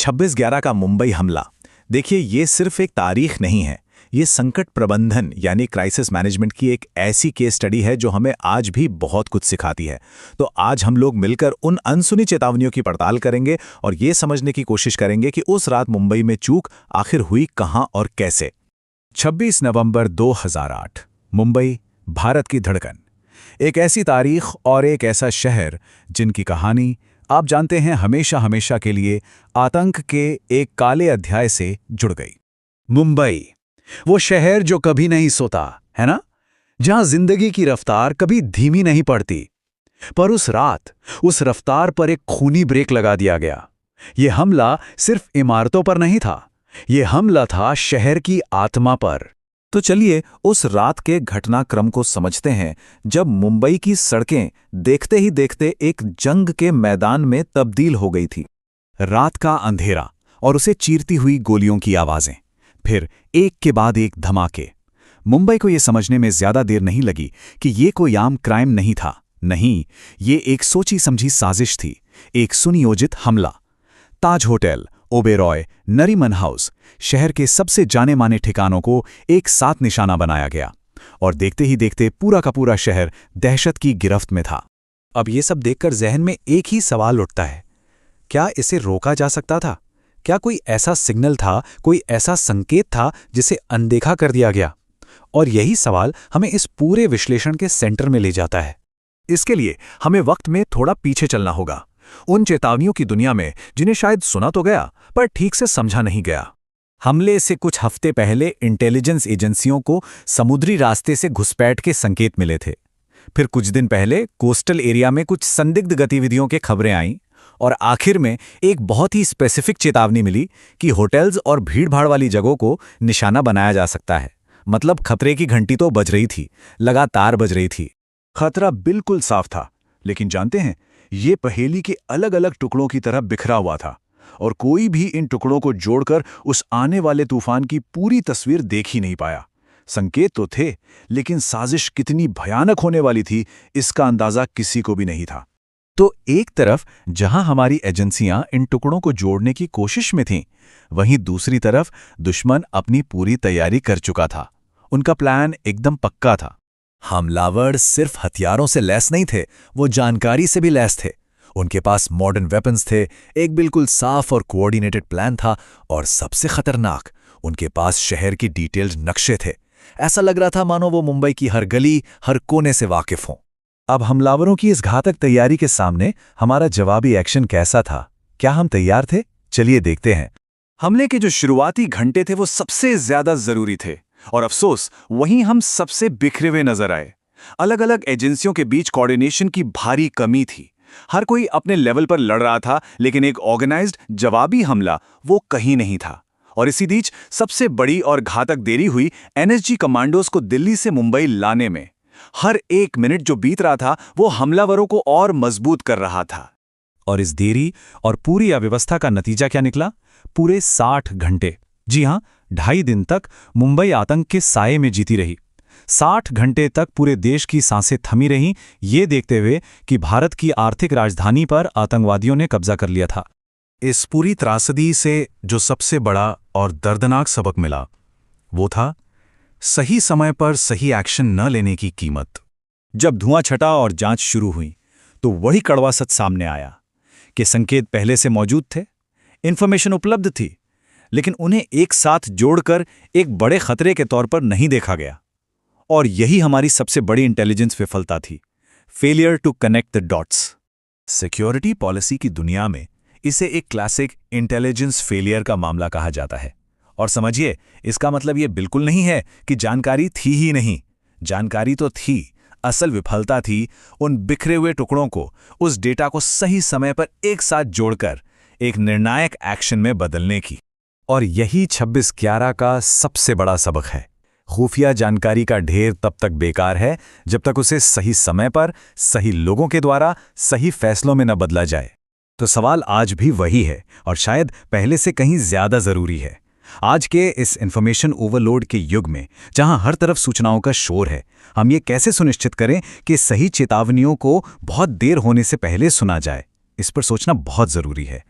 26/11 का मुंबई हमला। देखिए, ये सिर्फ एक तारीख नहीं है, ये संकट प्रबंधन यानी क्राइसिस मैनेजमेंट की एक ऐसी केस स्टडी है जो हमें आज भी बहुत कुछ सिखाती है। तो आज हम लोग मिलकर उन अनसुनी चेतावनियों की पड़ताल करेंगे और ये समझने की कोशिश करेंगे कि उस रात मुंबई में चूक आखिर हुई कहां और कैसे। 26 नवंबर 2008, मुंबई, भारत की धड़कन। एक ऐसी तारीख और एक ऐसा शहर जिनकी कहानी आप जानते हैं हमेशा हमेशा के लिए आतंक के एक काले अध्याय से जुड़ गई। मुंबई, वो शहर जो कभी नहीं सोता, है ना? जहां जिंदगी की रफ्तार कभी धीमी नहीं पड़ती। पर उस रात उस रफ्तार पर एक खूनी ब्रेक लगा दिया गया। ये हमला सिर्फ इमारतों पर नहीं था, ये हमला था शहर की आत्मा पर। तो चलिए उस रात के घटनाक्रम को समझते हैं जब मुंबई की सड़कें देखते ही देखते एक जंग के मैदान में तब्दील हो गई थी। रात का अंधेरा और उसे चीरती हुई गोलियों की आवाजें, फिर एक के बाद एक धमाके। मुंबई को यह समझने में ज्यादा देर नहीं लगी कि ये कोई आम क्राइम नहीं था। नहीं, ये एक सोची समझी साजिश थी, एक सुनियोजित हमला। ताज होटल, ओबेरॉय, नरीमन हाउस, शहर के सबसे जाने माने ठिकानों को एक साथ निशाना बनाया गया और देखते ही देखते पूरा का पूरा शहर दहशत की गिरफ्त में था। अब ये सब देखकर जहन में एक ही सवाल उठता है, क्या इसे रोका जा सकता था? क्या कोई ऐसा सिग्नल था, कोई ऐसा संकेत था जिसे अनदेखा कर दिया गया? और यही सवाल हमें इस पूरे विश्लेषण के सेंटर में ले जाता है। इसके लिए हमें वक्त में थोड़ा पीछे चलना होगा, उन चेतावनियों की दुनिया में जिन्हें शायद सुना तो गया पर ठीक से समझा नहीं गया। हमले से कुछ हफ्ते पहले इंटेलिजेंस एजेंसियों को समुद्री रास्ते से घुसपैठ के संकेत मिले थे। फिर कुछ दिन पहले कोस्टल एरिया में कुछ संदिग्ध गतिविधियों की खबरें आईं और आखिर में एक बहुत ही स्पेसिफिक चेतावनी मिली कि होटल्स और भीड़भाड़ वाली जगहों को निशाना बनाया जा सकता है। मतलब खतरे की घंटी तो बज रही थी, लगातार बज रही थी। खतरा बिल्कुल साफ था, लेकिन जानते हैं, ये पहेली के अलग अलग टुकड़ों की तरह बिखरा हुआ था और कोई भी इन टुकड़ों को जोड़कर उस आने वाले तूफान की पूरी तस्वीर देख ही नहीं पाया। संकेत तो थे, लेकिन साजिश कितनी भयानक होने वाली थी इसका अंदाजा किसी को भी नहीं था। तो एक तरफ जहां हमारी एजेंसियां इन टुकड़ों को जोड़ने की कोशिश में थीं, वहीं दूसरी तरफ दुश्मन अपनी पूरी तैयारी कर चुका था। उनका प्लान एकदम पक्का था। हमलावर सिर्फ हथियारों से लैस नहीं थे, वो जानकारी से भी लैस थे। उनके पास मॉडर्न वेपन्स थे, एक बिल्कुल साफ और कोऑर्डिनेटेड प्लान था और सबसे खतरनाक, उनके पास शहर की डिटेल्ड नक्शे थे। ऐसा लग रहा था मानो वो मुंबई की हर गली, हर कोने से वाकिफ हों। अब हमलावरों की इस घातक तैयारी के सामने हमारा जवाबी एक्शन कैसा था? क्या हम तैयार थे? चलिए देखते हैं। हमले के जो शुरुआती घंटे थे वो सबसे ज्यादा जरूरी थे और अफसोस वहीं हम सबसे बिखरे हुए नजर आए। अलग अलग एजेंसियों के बीच कोऑर्डिनेशन की भारी कमी थी। हर कोई अपने लेवल पर लड़ रहा था, लेकिन एक ऑर्गेनाइज्ड जवाबी हमला वो कहीं नहीं था। और इसी बीच सबसे बड़ी और घातक देरी हुई एनएसजी कमांडोज को दिल्ली से मुंबई लाने में। हर एक मिनट जो बीत रहा था वो हमलावरों को और मजबूत कर रहा था। और इस देरी और पूरी अव्यवस्था का नतीजा क्या निकला? पूरे 60 घंटे, जी हां, 2.5 दिन तक मुंबई आतंक के साये में जीती रही। 60 घंटे तक पूरे देश की सांसें थमी रहीं, ये देखते हुए कि भारत की आर्थिक राजधानी पर आतंकवादियों ने कब्जा कर लिया था। इस पूरी त्रासदी से जो सबसे बड़ा और दर्दनाक सबक मिला, वो था सही समय पर सही एक्शन न लेने की कीमत। जब धुआं छटा और जांच शुरू हुई, तो वही कड़वा सच सामने आया कि संकेत पहले से मौजूद थे, इंफॉर्मेशन उपलब्ध थी, लेकिन उन्हें एक साथ जोड़कर एक बड़े खतरे के तौर पर नहीं देखा गया। और यही हमारी सबसे बड़ी इंटेलिजेंस विफलता थी, failure to connect the dots. Security policy की दुनिया में इसे एक क्लासिक इंटेलिजेंस फेलियर का मामला कहा जाता है। और समझिए, इसका मतलब ये बिल्कुल नहीं है कि जानकारी थी ही नहीं। जानकारी तो थी, असल विफलता थी उन बिखरे हुए टुकड़ों को, उस डेटा को सही समय पर एक साथ जोड़कर एक निर्णायक एक्शन में बदलने की। और यही 26/11 का सबसे बड़ा सबक है। खुफिया जानकारी का ढेर तब तक बेकार है जब तक उसे सही समय पर सही लोगों के द्वारा सही फैसलों में न बदला जाए। तो सवाल आज भी वही है और शायद पहले से कहीं ज्यादा जरूरी है। आज के इस इंफॉर्मेशन ओवरलोड के युग में जहां हर तरफ सूचनाओं का शोर है, हम ये कैसे सुनिश्चित करें कि सही चेतावनियों को बहुत देर होने से पहले सुना जाए? इस पर सोचना बहुत जरूरी है।